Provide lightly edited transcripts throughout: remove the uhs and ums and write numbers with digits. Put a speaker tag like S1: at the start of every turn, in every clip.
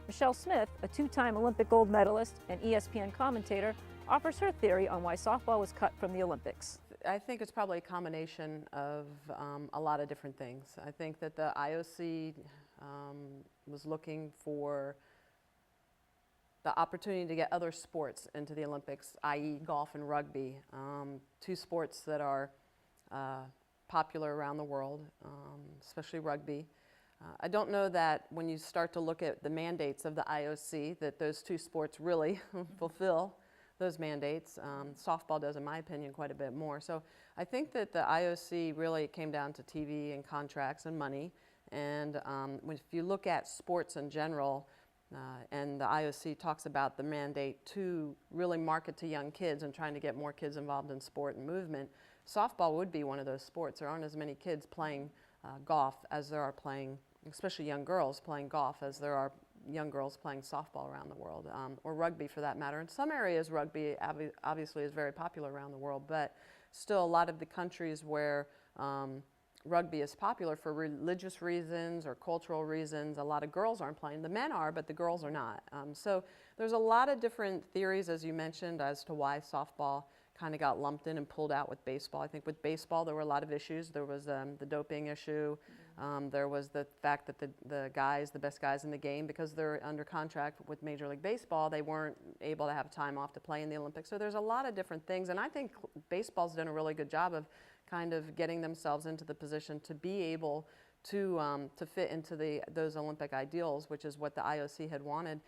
S1: Michele Smith, a two-time Olympic gold medalist and ESPN commentator, offers her theory on why softball was cut from the Olympics.
S2: I think it's probably a combination of a lot of different things. I think that the IOC was looking for the opportunity to get other sports into the Olympics, i.e. golf and rugby, two sports that are popular around the world, especially rugby. I don't know that when you start to look at the mandates of the IOC that those two sports really fulfill those mandates. Softball does, in my opinion, quite a bit more. So I think that the IOC really came down to TV and contracts and money. And if you look at sports in general, and the IOC talks about the mandate to really market to young kids and trying to get more kids involved in sport and movement, softball would be one of those sports. There aren't as many kids playing golf as there are playing, especially young girls playing golf, as there are young girls playing softball around the world, or rugby for that matter. In some areas, rugby obviously is very popular around the world, but still a lot of the countries where rugby is popular for religious reasons or cultural reasons, a lot of girls aren't playing. The men are, but the girls are not. So there's a lot of different theories, as you mentioned, as to why softball kind of got lumped in and pulled out with baseball. I think with baseball there were a lot of issues. There was the doping issue. There was the fact that the best guys in the game, because they're under contract with Major League Baseball, they weren't able to have time off to play in the Olympics. So there's a lot of different things, and I think baseball's done a really good job of kind of getting themselves into the position to be able to fit into those Olympic ideals, which is what the IOC had wanted.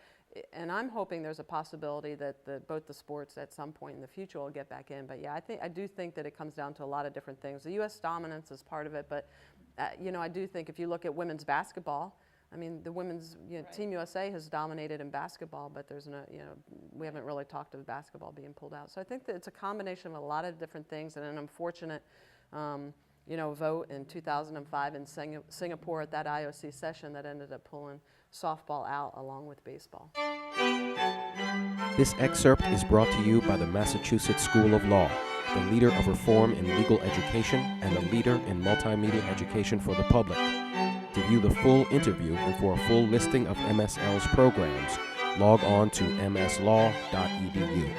S2: And I'm hoping there's a possibility that both the sports at some point in the future will get back in. But yeah, I do think that it comes down to a lot of different things. The U.S. dominance is part of it, but I do think if you look at women's basketball, I mean, the women's right. Team USA has dominated in basketball, but there's no, we haven't really talked of basketball being pulled out. So I think that it's a combination of a lot of different things, and an unfortunate, vote in 2005 in Singapore at that IOC session that ended up pulling softball out along with baseball.
S3: This excerpt is brought to you by the Massachusetts School of Law, the leader of reform in legal education and a leader in multimedia education for the public. To view the full interview and for a full listing of MSL's programs, log on to mslaw.edu.